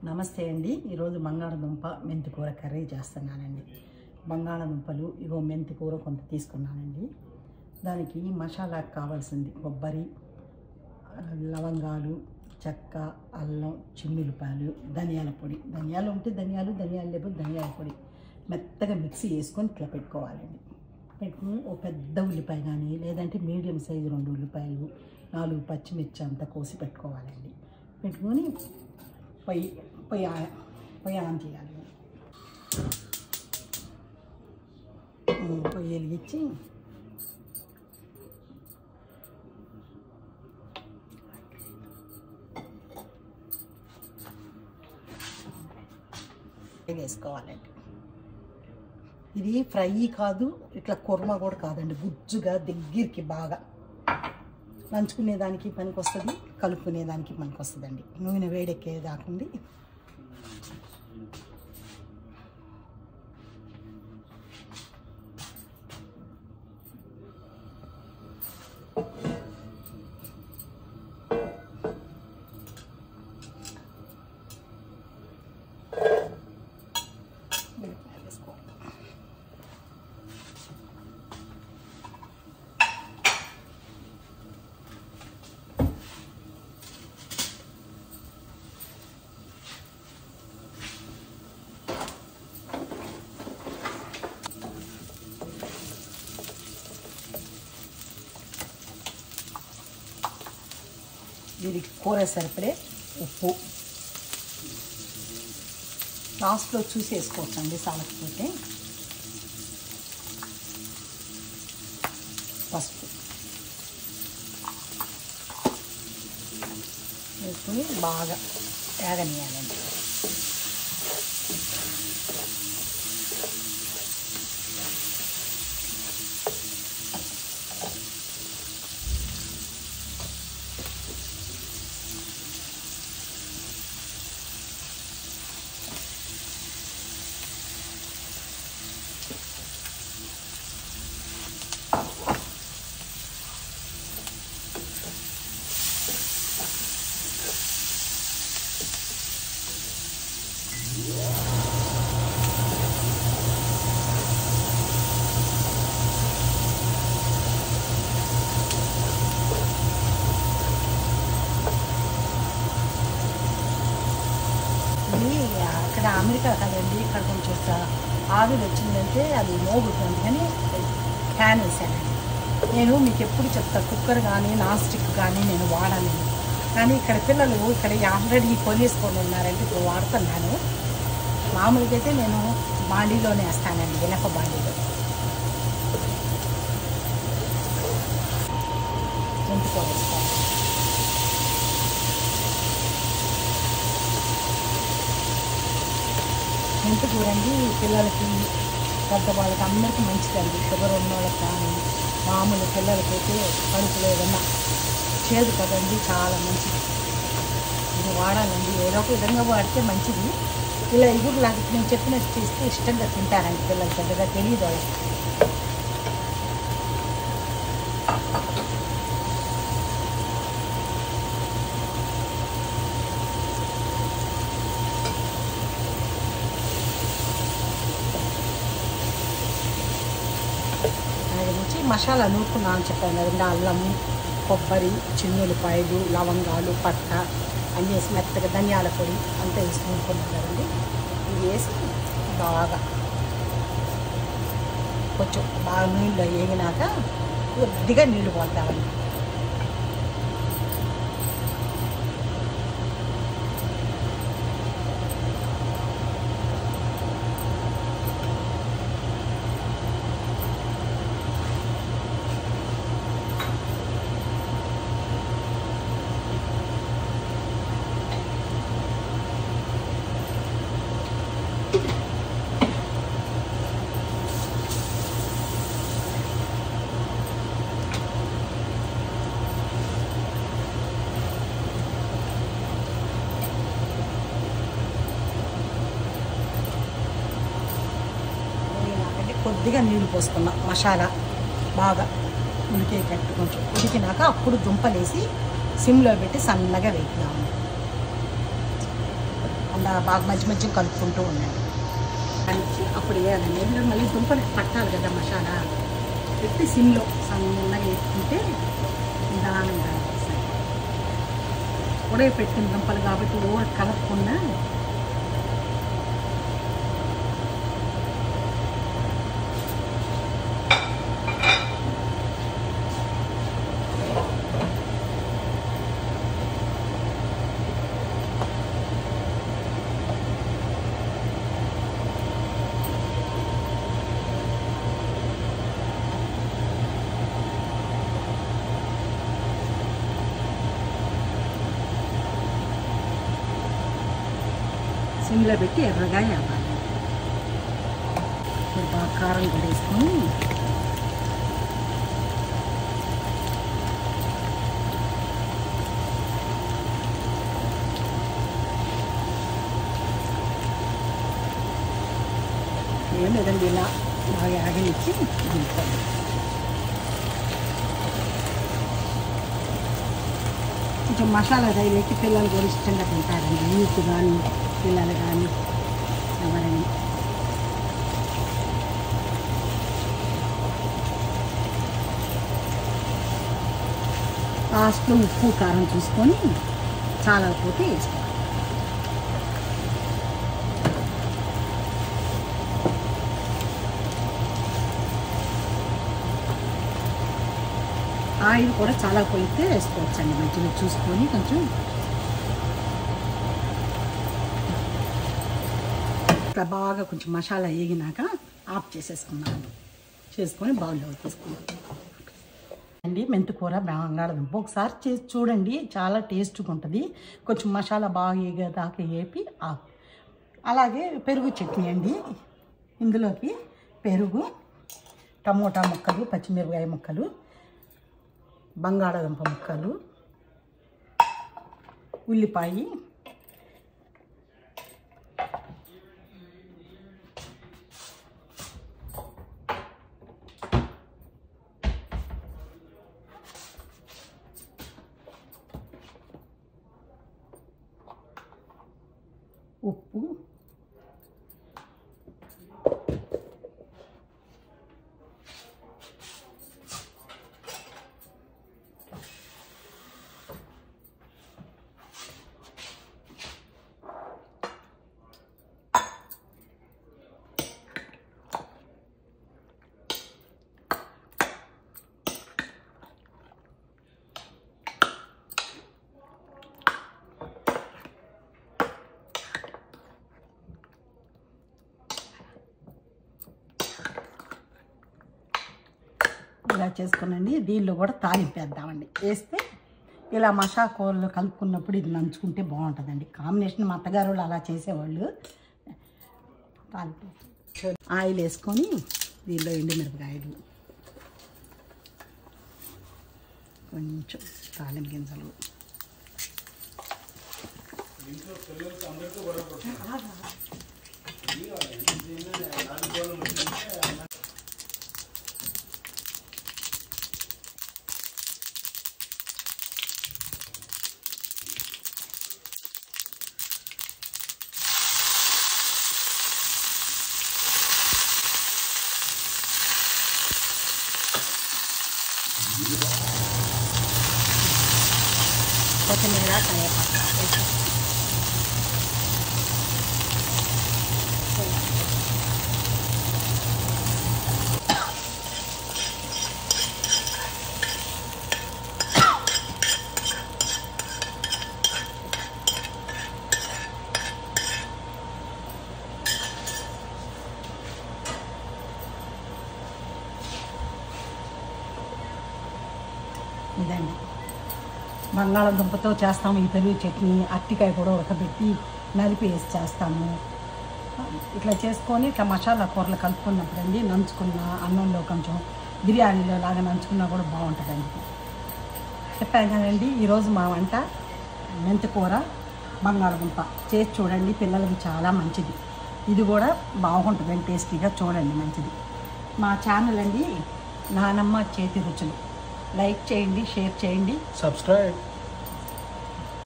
నమస్తే అండి. ఈరోజు బంగాళదుంప మెంతి కూర కర్రీ చేస్తున్నానండి. బంగాళదుంపలు ఇగో మెంతి కూర కొంత తీసుకున్నానండి. దానికి మసాలాకు కావాల్సింది కొబ్బరి, లవంగాలు, చెక్క, అల్లం, చిన్నులపాయలు, ధనియాల పొడి. ధనియాలు ఉంటే ధనియాలు లేకపోతే ధనియాల పొడి మెత్తగా మిక్సీ వేసుకొని ఇట్లా పెట్టుకోవాలండి. పెట్టుకుని ఓ పెద్ద ఉల్లిపాయ కానీ లేదంటే మీడియం సైజు 2 ఉల్లిపాయలు, 4 పచ్చిమిర్చి అంతా కోసి పెట్టుకోవాలండి. పెట్టుకొని పొయ్యి ఆన్ చేయాలి. పొయ్యి వెలిగించి వేసుకోవాలండి. ఇది ఫ్రై కాదు, ఇట్లా కుర్మా కూడా కాదండి, గుజ్జుగా దగ్గరికి బాగా నంచుకునేదానికి పనికి వస్తుంది, కలుపుకునేదానికి పనికి వస్తుందండి. నూనె వేడెక్కే దాకుండి దీనికి కూర సరిపడే ఉప్పు లాస్ట్లో చూసి వేసుకోవచ్చండి, సాలకపోతే. పసుపు వేసుకుని బాగా వేగనీయాలండి. అక్కడ అమెరికా కదండి, ఇక్కడ కొంచెం ఆవిరి వచ్చిందంటే అది మోగుతుంది, కానీ ఫ్యాన్ వేసానండి. నేను మీకు ఎప్పుడు చెప్తా, కుక్కర్ కానీ నాన్ స్టిక్ కానీ నేను వాడాను. కానీ ఇక్కడ పిల్లలు ఇక్కడ ఆల్రెడీ కొనేసుకొని ఉన్నారంటే ఇప్పుడు వాడుతున్నాను. మామూలుగా అయితే నేను బాండీలోనే వేస్తానండి, ఇనప బాండీలో. మెంతికూరేస్తాను. మెంతికూర అండి పిల్లలకి, పెద్దవాళ్ళకి అందరికీ మంచిదండి. షుగర్ ఉన్న వాళ్ళకి కానీ మామూలు పిల్లలకైతే కడుపులో ఏదన్నా చేదు కదండి, చాలా మంచిది. ఇది వాడాలండి, ఏదో ఒక విధంగా వాడితే మంచిది. ఇలా ఇగురులాగా నేను చెప్పినట్టు చేస్తే ఇష్టంగా తింటారండి పిల్లలు, పెద్దగా తెలియదు వాళ్ళకి. మసాలా నూరుకున్నా అని చెప్పాను కదండి, అల్లము, కొబ్బరి, చిన్నులపాయలు, లవంగాలు, పట్ట అన్నీ వేసి మెత్తగా ధనియాల పొడి అంతా వేసి నూరుకున్నాను కదండి. ఇది వేసి బాగా కొంచెం బాగా నీళ్ళు వేగినాక కొద్దిగా నీళ్ళు పోద్దామండి. కొద్దిగా నీళ్ళు పోసుకున్నాం, మసాలా బాగా ఉడికేటట్టు. కొంచెం ఉడికినాక అప్పుడు దుంపలేసి సిమ్లో పెట్టి సన్నగా వేపుదాము. లేకుండా బాగా మధ్య కలుపుకుంటూ ఉండండి. కలిపి అప్పుడు వేయాలండి. ఎందుకంటే మళ్ళీ దుంపలకి పట్టాలి కదా మసాలా. పెట్టి సిమ్లో సన్నగా వేసుకుంటే నిదానంగా వస్తాయి. ఉడక పెట్టిన దుంపలు కాబట్టి ఊర కలపకుండా సిమ్లో పెట్టి ఎర్రగా వేయాలి. బాగా కారం కూడా వేసుకొని ఏం లేదండి, ఇలా బాగా ఆగనిచ్చి దింపాలి. కొంచెం మసాలా రైలెక్కి పిల్లలు కూడా ఇష్టంగా తింటారండి. యూత్ కానీ పిల్లలు కానీ ఎవరైనా. లాస్ట్లో ఉప్పు కారం చూసుకొని చాలకపోతే వేసుకోవాలి. ఆయిల్ కూడా చాలా పోయితే వేసుకోవచ్చండి. మంచిగా చూసుకొని కొంచెం బాగా కొంచెం మసాలా వేగినాక ఆఫ్ చేసుకొని బౌల్లో తీసుకుంటాం అండి. మెంతికూర బంగాళదుంప ఒకసారి చేసి చూడండి, చాలా టేస్ట్గా ఉంటుంది. కొంచెం మసాలా బాగా వేగేదాకా వేపి ఆఫ్. అలాగే పెరుగు చట్నీ అండి. ఇందులోకి పెరుగు, టమోటా ముక్కలు, పచ్చిమిరపకాయ ముక్కలు, బంగాళదుంప ముక్కలు, ఉల్లిపాయ, ఉప్పు, ఇలా చేసుకునండి. దీనిలో కూడా తాలింపేద్దామండి. వేస్తే ఇలా మసాలా కూరలు కలుపుకున్నప్పుడు ఇది నంచుకుంటే బాగుంటుందండి. కాంబినేషన్ మా అత్తగారు వాళ్ళు అలా చేసేవాళ్ళు. తాలింపు ఆయిల్ వేసుకొని దీనిలో ఎండుమిరపకాయలు, కొంచెం తాలింపు గింజలు, కొత్తిమీర, కరివేపాకు వేసి ఇదండి బంగాళదుంపతో చేస్తాము ఈ పెరుగు చట్నీ. అరటికాయ కూడా ఉడకబెట్టి నలిపి వేసి చేస్తాము. ఇట్లా చేసుకొని ఇట్లా మసాలా కూరలు కలుపుకున్నప్పుడు అండి నంచుకున్న అన్నంలో కొంచెం బిర్యానీలో లాగా నంచుకున్నా కూడా బాగుంటుందండి. చెప్పాను కదండి, ఈరోజు మా వంట మెంతికూర బంగాళదుంప. చేసి చూడండి, పిల్లలకి చాలా మంచిది. ఇది కూడా బాగుంటుందండి, టేస్టీగా చూడండి, మంచిది. మా ఛానల్ అండి నానమ్మ చేతి రుచులు. లైక్ చేయండి, షేర్ చేయండి, సబ్స్క్రైబ్.